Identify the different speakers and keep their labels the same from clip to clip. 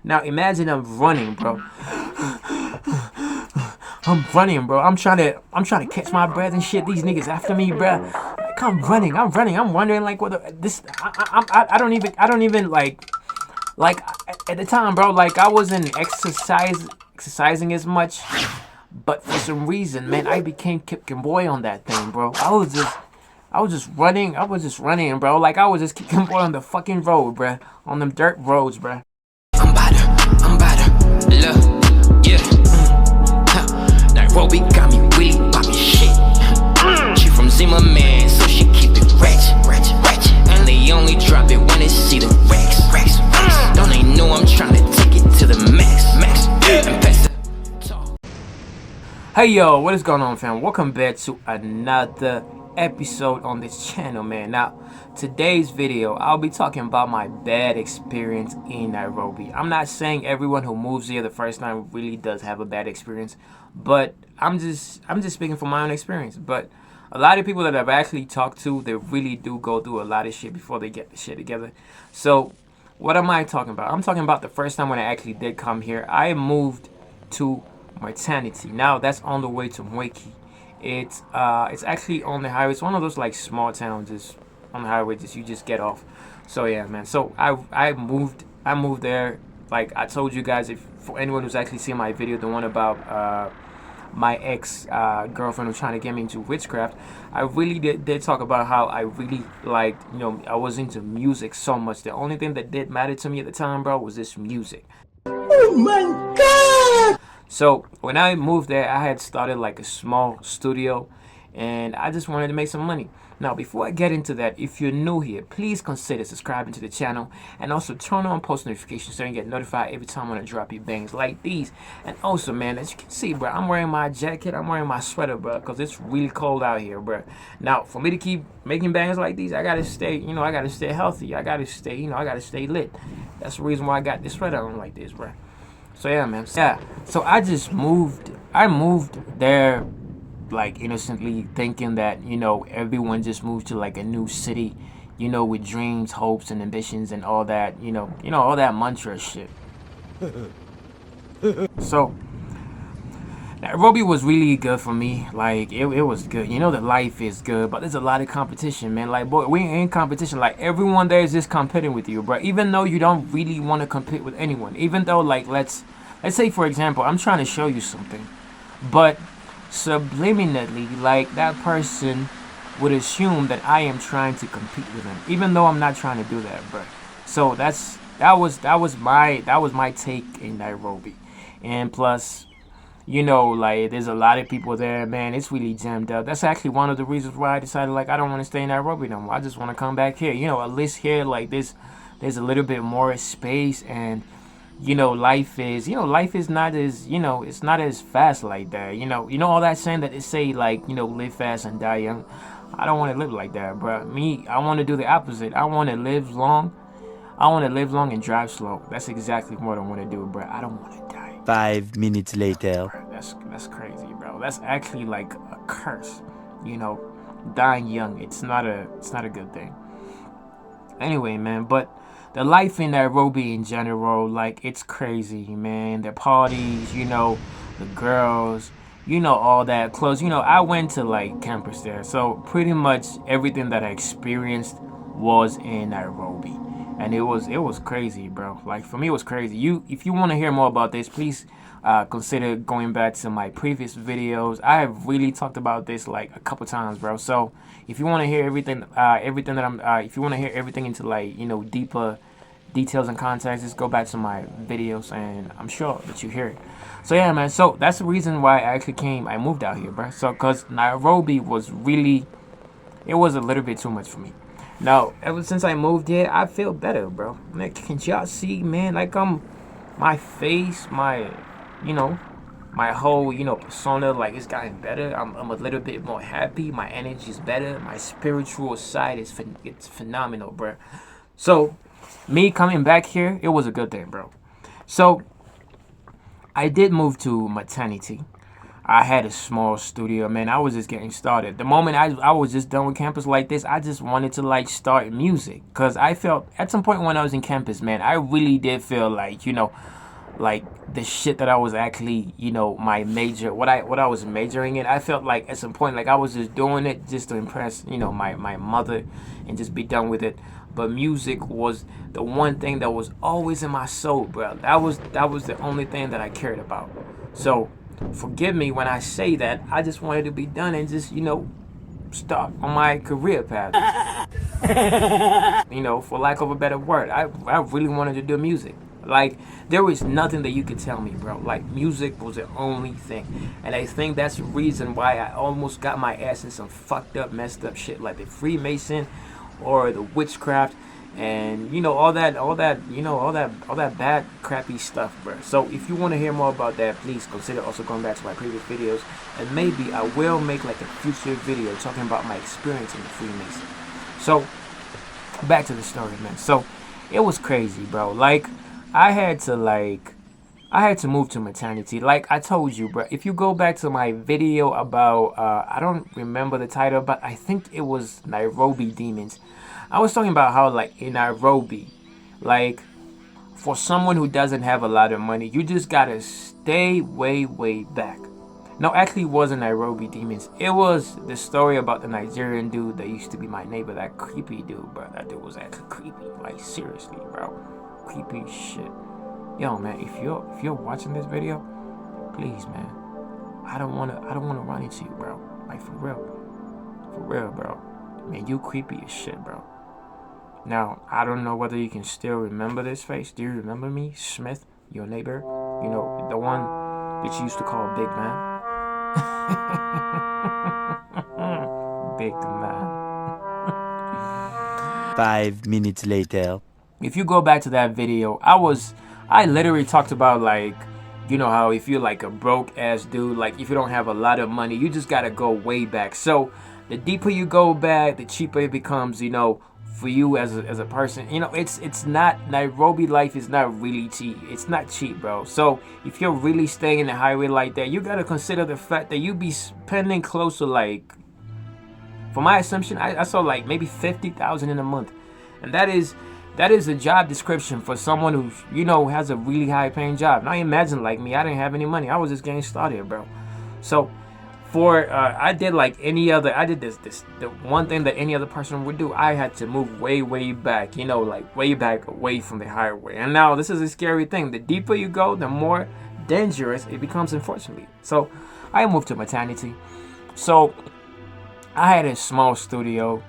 Speaker 1: Now imagine I'm running, bro. I'm running, bro. I'm trying to catch my breath and shit. These niggas after me, bro. Like I'm wondering like what this. I don't even like at the time, bro. Like I wasn't exercising as much, but for some reason, man, I became kicking boy on that thing, bro. I was just running, bro. Like I was just kicking boy on the fucking road, bro. On them dirt roads, bro.
Speaker 2: I'm better, look, yeah. Nairobi got me really poppin' shit. She from Zima, man, so she keep it ratchet. And they only drop it when they see the racks. Don't they know I'm tryna take it to the max. And pass the
Speaker 1: Hey yo, what is going on, fam? Welcome back to another episode on this channel, man. Now, today's video, I'll be talking about my bad experience in Nairobi. I'm not saying everyone who moves here the first time really does have a bad experience, but I'm just speaking from my own experience. But a lot of people that I've actually talked to, they really do go through a lot of shit before they get the shit together. So, what am I talking about? I'm talking about the first time when I actually did come here. I moved to Maternity. Now that's on the way to Mweki. It's actually on the highway. It's one of those like small towns, just on the highway. Just you just get off. So yeah, man. So I moved there. Like I told you guys, if for anyone who's actually seen my video, the one about my ex girlfriend was trying to get me into witchcraft, I really did talk about how I really liked, I was into music so much. The only thing that did matter to me at the time, bro, was this music.
Speaker 2: Oh my god!
Speaker 1: So when I moved there, I had started like a small studio, and I just wanted to make some money. Now, before I get into that, if you're new here, please consider subscribing to the channel and also turn on post notifications so you get notified every time when I drop you bangs like these. And also, man, as you can see, bro, I'm wearing my jacket, I'm wearing my sweater, bro, because it's really cold out here, bro. Now, for me to keep making bangs like these, I gotta stay, I gotta stay healthy. I gotta stay, I gotta stay lit. That's the reason why I got this sweater on like this, bro. So yeah, man. Yeah. So I just moved. I moved there, like innocently, thinking that everyone just moved to like a new city, with dreams, hopes, and ambitions, and all that. All that mantra shit. So Nairobi was really good for me. Like it was good. The life is good, but there's a lot of competition, man. Like boy, we ain't in competition. Like everyone there is just competing with you, bro. Even though you don't really want to compete with anyone. Even though like let's say for example, I'm trying to show you something, but subliminally, like that person would assume that I am trying to compete with them, even though I'm not trying to do that, bro. So that was my take in Nairobi, and plus. Like there's a lot of people there, man. It's really jammed up. That's actually one of the reasons why I decided like I don't want to stay in Nairobi no more. I just want to come back here. At least here like there's a little bit more space, and life is not as it's not as fast like that. All that saying that they say like live fast and die young. I don't want to live like that, bro. Me, I want to do the opposite. I want to live long. I want to live long and drive slow. That's exactly what I want to do, bro. I don't want to die.
Speaker 3: 5 minutes later.
Speaker 1: That's crazy, bro. That's actually like a curse. Dying young. It's not a good thing. Anyway, man, but the life in Nairobi in general, like it's crazy, man. The parties, the girls, all that clothes. I went to like campus there, so pretty much everything that I experienced was in Nairobi. And it was crazy, bro. Like for me, it was crazy. If you want to hear more about this, please consider going back to my previous videos. I have really talked about this like a couple times, bro. So if you want to hear everything that if you want to hear everything into like deeper details and context, just go back to my videos, and I'm sure that you hear it. So yeah, man. So that's the reason why I moved out here, bro. So cause Nairobi was really, it was a little bit too much for me. Now, ever since I moved here, I feel better, bro. Like, can y'all see, man? Like, my face, my whole, persona, like, it's gotten better. I'm a little bit more happy. My energy is better. My spiritual side it's phenomenal, bro. So, me coming back here, it was a good thing, bro. So, I did move to Maternity. I had a small studio, man. I was just getting started. The moment I was just done with campus like this, I just wanted to like start music. Because I felt at some point when I was in campus, man, I really did feel like, like the shit that I was actually, my major, what I was majoring in. I felt like at some point, like I was just doing it just to impress, my mother and just be done with it. But music was the one thing that was always in my soul, bro. That was the only thing that I cared about. So forgive me when I say that. I just wanted to be done and just, start on my career path. For lack of a better word, I really wanted to do music. Like, there was nothing that you could tell me, bro. Like, music was the only thing. And I think that's the reason why I almost got my ass in some fucked up, messed up shit like the Freemason or the witchcraft and all that bad crappy stuff, bro. So if you want to hear more about that, please consider also going back to my previous videos, and maybe I will make like a future video talking about my experience in the Freemason. So back to the story, man. So it was crazy, bro. Like I had to move to maternity. Like I told you, bro, if you go back to my video about I don't remember the title, but I think it was Nairobi Demons. I was talking about how, like, in Nairobi, like, for someone who doesn't have a lot of money, you just gotta stay way, way back. No, actually, it wasn't Nairobi Demons. It was the story about the Nigerian dude that used to be my neighbor, that creepy dude, bro. That dude was actually creepy. Like, seriously, bro. Creepy shit. Yo, man, if you're watching this video, please, man, I don't wanna run into you, bro. Like, for real, bro. Man, you creepy as shit, bro. Now, I don't know whether you can still remember this face. Do you remember me, Smith, your neighbor? The one that you used to call Big Man? Big Man.
Speaker 3: 5 minutes later.
Speaker 1: If you go back to that video, I literally talked about, like, how if you're like a broke ass dude, like if you don't have a lot of money, you just gotta go way back. So the deeper you go back, the cheaper it becomes, for you as a person. It's not, Nairobi life is not really cheap. It's not cheap, bro. So if you're really staying in the highway like that, you gotta consider the fact that you be spending close to, like, for my assumption, I saw like maybe 50,000 in a month, and that is a job description for someone who's has a really high paying job. Now imagine, like me, I didn't have any money. I was just getting started, bro. So I did like any other, the one thing that any other person would do. I had to move way, way back, like way back away from the highway. And now this is a scary thing. The deeper you go, the more dangerous it becomes, unfortunately. So I moved to maternity. So I had a small studio.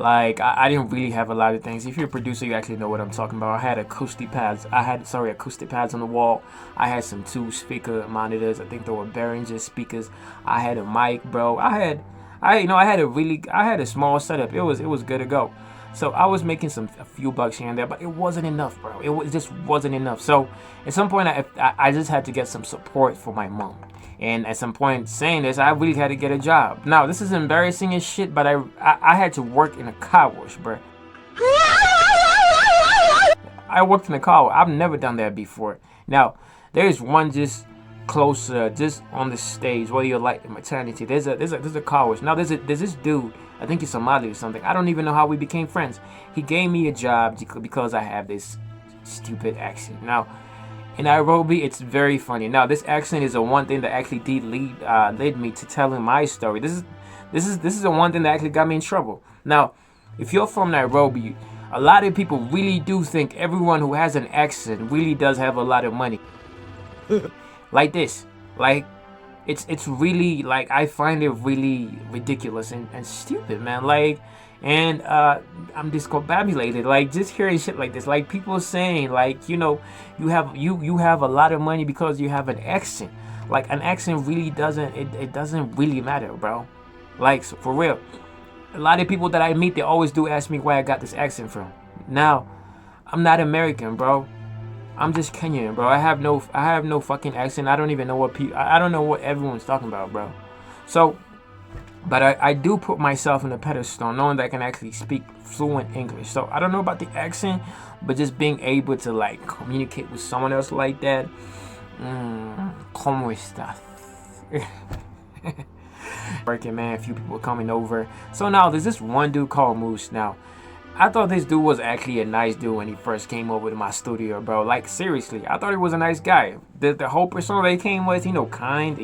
Speaker 1: Like, I didn't really have a lot of things. If you're a producer, you actually know what I'm talking about. I had acoustic pads on the wall. I had some 2 speaker monitors. I think they were Behringer speakers. I had a mic, bro. I had a small setup. It was good to go. So I was making a few bucks here and there, but it wasn't enough, bro. It just wasn't enough. So at some point, I just had to get some support for my mom. And at some point, saying this, I really had to get a job. Now, this is embarrassing as shit, but I had to work in a car wash, bro. I worked in a car wash. I've never done that before. Now, there's one just closer, just on the stage, whether you're like maternity. There's a car wash. Now, there's this dude. I think he's Somali or something. I don't even know how we became friends. He gave me a job because I have this stupid accent. Now, in Nairobi, it's very funny. Now, this accent is the one thing that actually did lead me to telling my story. This is the one thing that actually got me in trouble. Now, if you're from Nairobi, a lot of people really do think everyone who has an accent really does have a lot of money. Like this. Like, it's really, like, I find it really ridiculous and stupid, man. Like, and I'm discombobulated, like, just hearing shit like this. Like, people saying, like, you have a lot of money because you have an accent. Like, an accent really doesn't, it doesn't really matter, bro. Like, so for real, a lot of people that I meet, they always do ask me where I got this accent from. Now, I'm not American, bro. I'm just Kenyan, bro. I have no fucking accent. I don't even know I don't know what everyone's talking about, bro. So, but I do put myself in a pedestal, knowing that I can actually speak fluent English. So I don't know about the accent, but just being able to, like, communicate with someone else like that. ¿Cómo estás? Working, man, a few people coming over. So now there's this one dude called Moose. Now, I thought this dude was actually a nice dude when he first came over to my studio, bro. Like, seriously, I thought he was a nice guy. The whole persona that he came with, kind,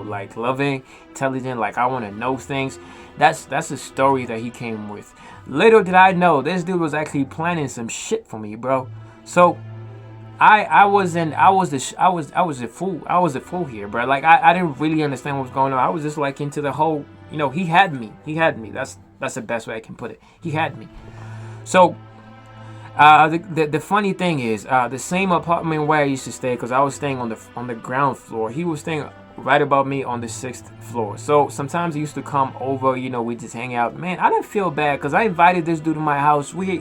Speaker 1: like loving, intelligent, like I want to know things. That's the story that he came with. Little did I know, this dude was actually planning some shit for me, bro. So I was a fool here, bro. Like I didn't really understand what was going on. I was just like into the whole, he had me. That's the best way I can put it. He had me. So the funny thing is, the same apartment where I used to stay, because I was staying on the ground floor. He was staying right above me on the 6th floor. So sometimes he used to come over. We just hang out. Man, I didn't feel bad because I invited this dude to my house. We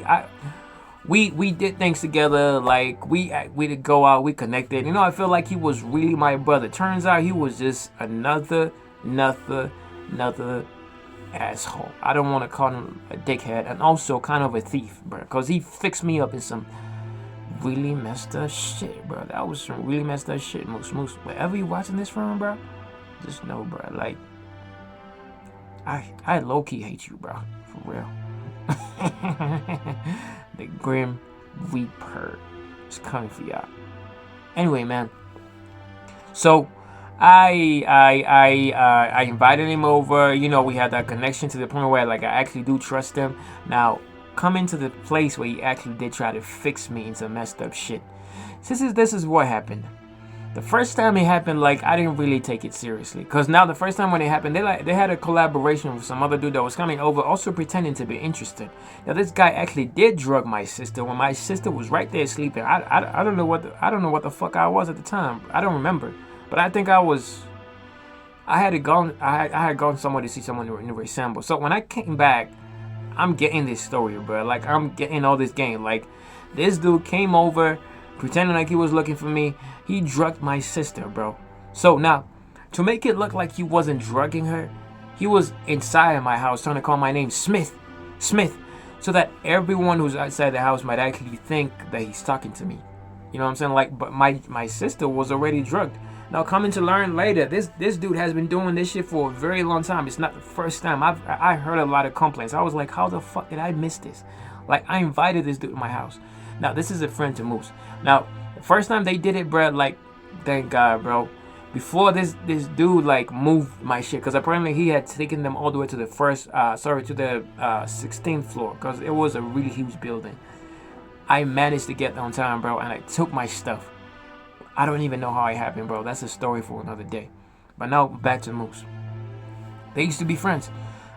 Speaker 1: did things together. Like we did go out. We connected. I feel like he was really my brother. Turns out he was just another asshole. I don't want to call him a dickhead, and also kind of a thief, bro, because he fixed me up in some really messed up shit, bro. That was some really messed up shit. Moose, wherever you watching this from, bro, just know, bro, like I low-key hate you, bro, for real. The Grim Reaper is coming for y'all. Anyway, man, so I invited him over. We had that connection to the point where like I actually do trust him. Now, coming to the place where he actually did try to fix me into messed up shit. This is what happened. The first time it happened, like I didn't really take it seriously. Cause now the first time when it happened, they had a collaboration with some other dude that was coming over, also pretending to be interested. Now this guy actually did drug my sister when my sister was right there sleeping. I don't know what the fuck I was at the time. I don't remember. But I think I had gone somewhere to see someone in resemble. So when I came back, I'm getting this story, bro. Like I'm getting all this game. Like this dude came over, pretending like he was looking for me. He drugged my sister, bro. So now, to make it look like he wasn't drugging her, he was inside my house trying to call my name Smith, so that everyone who's outside the house might actually think that he's talking to me. You know what I'm saying? Like, but my sister was already drugged. Now, coming to learn later, this dude has been doing this shit for a very long time. It's not the first time. I heard a lot of complaints. I was like, how the fuck did I miss this? Like, I invited this dude to my house. Now, this is a friend to Moose. Now, the first time they did it, bro, like, thank God, bro. Before this dude, like, moved my shit. Because apparently he had taken them all the way to the 16th floor. Because it was a really huge building. I managed to get there on time, bro, and I took my stuff. I don't even know how it happened, bro. That's a story for another day. But now, back to Moose. They used to be friends.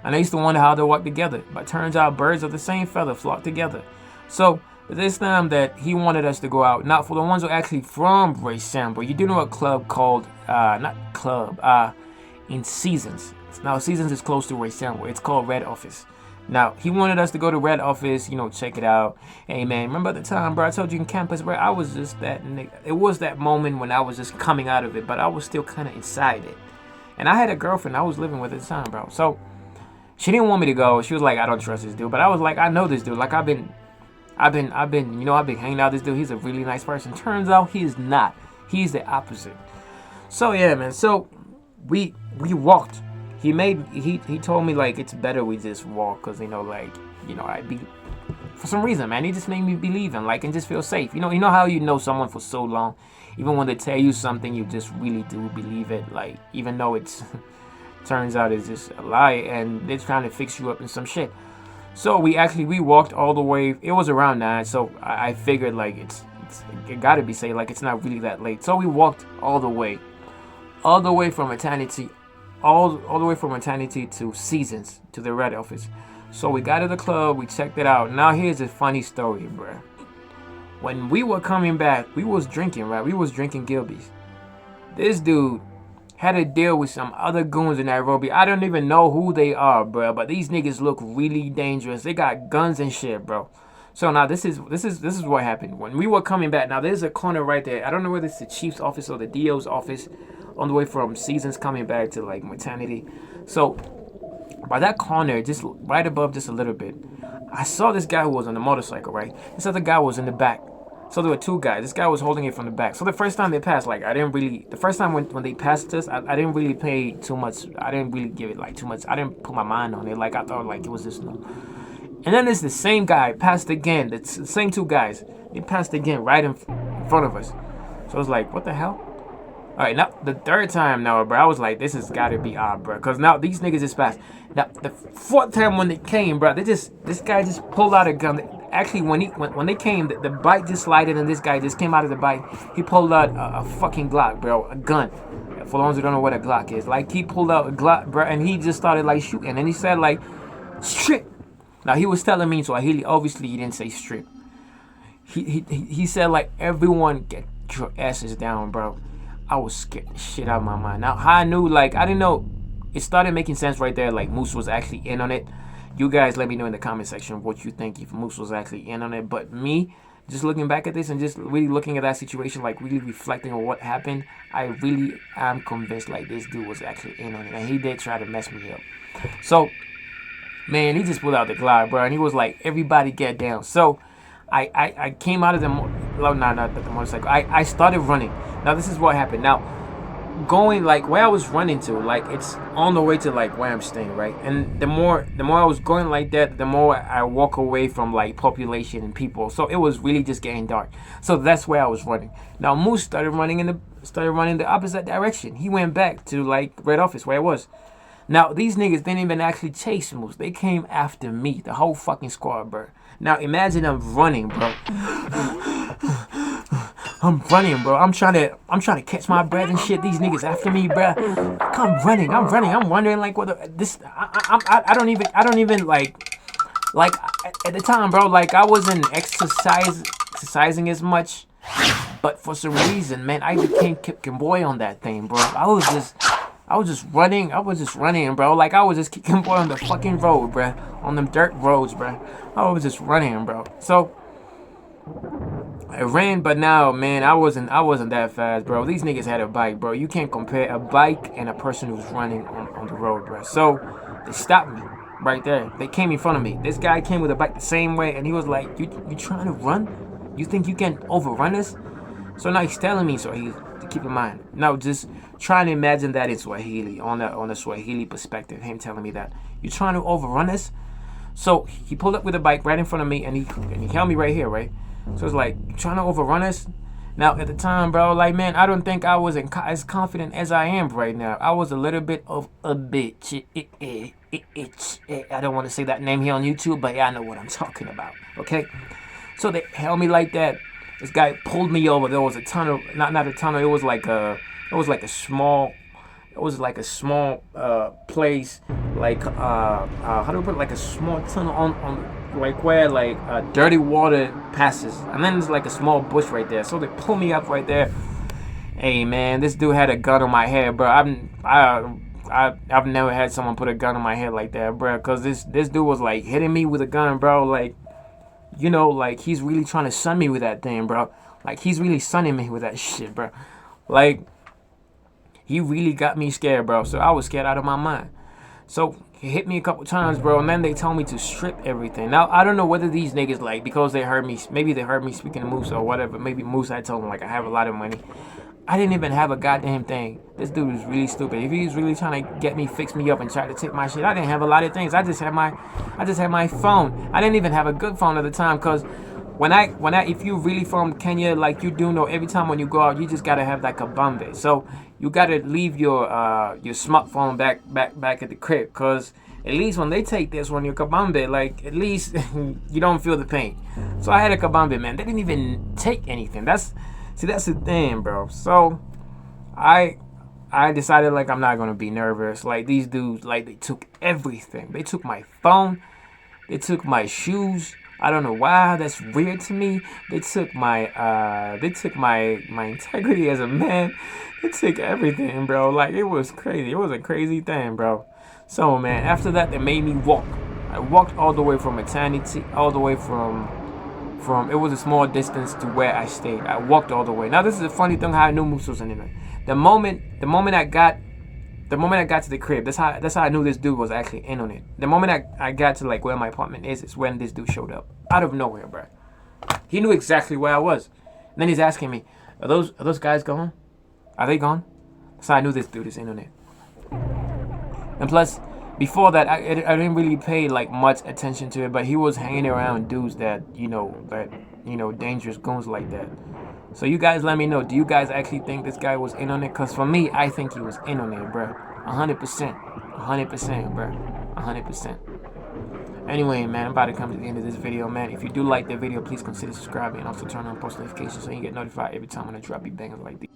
Speaker 1: And I used to wonder how they work together. But turns out birds of the same feather flock together. So, this time that he wanted us to go out. Now, for the ones who are actually from Raysambo, you do know a club called, in Seasons. Now, Seasons is close to Raysambo. It's called Red Office. Now, he wanted us to go to Red Office, check it out. Hey, man, remember the time, bro, I told you in campus, bro, I was just that nigga. It was that moment when I was just coming out of it, but I was still kind of inside it. And I had a girlfriend I was living with at the time, bro. So, she didn't want me to go. She was like, I don't trust this dude. But I was like, I know this dude. Like, I've been hanging out with this dude. He's a really nice person. Turns out he is not. He's the opposite. So, yeah, man. So, we walked. He told me, like, it's better we just walk. Because, I'd be... For some reason, man, he just made me believe him, like, and just feel safe. You know how you know someone for so long? Even when they tell you something, you just really do believe it. Like, even though it's... turns out it's just a lie. And they're trying to fix you up in some shit. So, we walked all the way. It was around 9. So, I figured, like, it gotta be safe. Like, it's not really that late. So, we walked all the way. All the way from Eternity. All the way from Eternity to Seasons, to the Red Office. So we got to the club, we checked it out. Now here's a funny story, bruh. When we were coming back, we was drinking, right? We was drinking Gilby's. This dude had a deal with some other goons in Nairobi. I don't even know who they are, bruh. But these niggas look really dangerous. They got guns and shit, bro. So now this is what happened. When we were coming back, now there's a corner right there. I don't know whether it's the chief's office or the DO's office. On the way from Seasons coming back to like Maternity. So by that corner, just right above just a little bit, I saw this guy who was on the motorcycle, right? This other guy was in the back. So there were two guys. This guy was holding it from the back. So the first time they passed, like the first time when they passed us, I didn't really pay too much. I didn't really give it like too much. I didn't put my mind on it. Like I thought like it was just no. And then there's the same guy passed again. The same two guys. They passed again right in front of us. So I was like, what the hell? All right, now the third time now, bro, I was like, this has got to be odd, bro, because now these niggas is fast. Now the fourth time when they came, bro, this guy just pulled out a gun. Actually, when they came, the bike just slided and this guy just came out of the bike. He pulled out a fucking Glock, bro, a gun. For those who don't know what a Glock is, like he pulled out a Glock, bro, and he just started like shooting, and he said like, strip. Now he was telling me Swahili. Obviously, he didn't say strip. He said like, everyone get your asses down, bro. I was scared the shit out of my mind. Now, how I knew, like, I didn't know. It started making sense right there, like, Moose was actually in on it. You guys let me know in the comment section what you think if Moose was actually in on it. But me, just looking back at this and just really looking at that situation, like, really reflecting on what happened, I really am convinced, like, this dude was actually in on it. And he did try to mess me up. So, man, he just pulled out the Glock, bro. And he was like, everybody get down. So, I came out of the motorcycle. I started running. Now this is what happened. Now going like where I was running to, like it's on the way to like where I'm staying, right? And the more I was going like that, the more I walk away from like population and people. So it was really just getting dark. So that's where I was running. Now Moose started running the opposite direction. He went back to like Red Office where I was. Now, these niggas didn't even actually chase Moose. They came after me, the whole fucking squad, bro. Now, imagine I'm running, bro. I'm running, bro. I'm trying to catch my breath and shit. These niggas after me, bro. I'm running. I'm wondering like what I don't even like at the time, bro. Like I wasn't exercising as much, but for some reason, man, I became kicking boy on that thing, bro. I was just running, bro. Like, I was just kicking boy on the fucking road, bro. On them dirt roads, bro. I was just running, bro. So, I ran, but now, man, I wasn't that fast, bro. These niggas had a bike, bro. You can't compare a bike and a person who's running on the road, bro. So, they stopped me right there. They came in front of me. This guy came with a bike the same way, and he was like, you trying to run? You think you can overrun us? So now he's telling me, so to keep in mind. Now just trying to imagine that in Swahili, on the Swahili perspective, him telling me that. You trying to overrun us? So he pulled up with a bike right in front of me, and he held me right here, right? So it's like, you trying to overrun us? Now at the time, bro, like, man, I don't think I was as confident as I am right now. I was a little bit of a bitch. I don't want to say that name here on YouTube, but yeah, I know what I'm talking about, okay? So they held me like that. This guy pulled me over. There was a tunnel, not a tunnel. It was like a small place, like how do we put it? Like a small tunnel on like where like dirty water passes, and then there's like a small bush right there. So they pull me up right there. Hey man, this dude had a gun on my head, bro. I've never had someone put a gun on my head like that, bro. Cause this dude was like hitting me with a gun, bro. Like, you know, like he's really trying to sun me with that thing, bro. Like he's really sunning me with that shit, bro. Like he really got me scared, bro. So I was scared out of my mind. So he hit me a couple times, bro, and then they told me to strip everything. Now I don't know whether these niggas like because they heard me, maybe they heard me speaking to Moose or whatever. Maybe Moose had told them like I have a lot of money. I didn't even have a goddamn thing. This dude was really stupid. If he was really trying to get me, fix me up, and try to take my shit, I didn't have a lot of things. I just had my phone. I didn't even have a good phone at the time, cause if you really from Kenya, like you do know, every time when you go out, you just gotta have like a kabambe. So you gotta leave your smartphone back at the crib, cause at least when they take this one, your kabambe, like at least you don't feel the pain. So I had a kabambe, man. They didn't even take anything. That's the thing, bro. So I decided like I'm not gonna be nervous. Like these dudes, like they took everything. They took my phone. They took my shoes. I don't know why. That's weird to me. They took my integrity as a man. They took everything, bro. Like it was crazy. It was a crazy thing, bro. So man, after that, they made me walk. I walked all the way from Eternity, all the way from it was a small distance to where I stayed. I walked all the way. Now this is a funny thing how I knew Moose was in it. The moment I got to the crib, that's how I knew this dude was actually in on it. The moment I got to like where my apartment is when this dude showed up out of nowhere, bro. He knew exactly where I was. And then he's asking me, are those guys gone? Are they gone? So I knew this dude is in on it. And plus, before that, I didn't really pay like much attention to it, but he was hanging around dudes that dangerous goons like that. So you guys let me know. Do you guys actually think this guy was in on it? Cause for me, I think he was in on it, bro. 100%, 100%, bro, 100%. Anyway, man, I'm about to come to the end of this video, man. If you do like the video, please consider subscribing and also turn on post notifications so you get notified every time when I drop you bangers like these.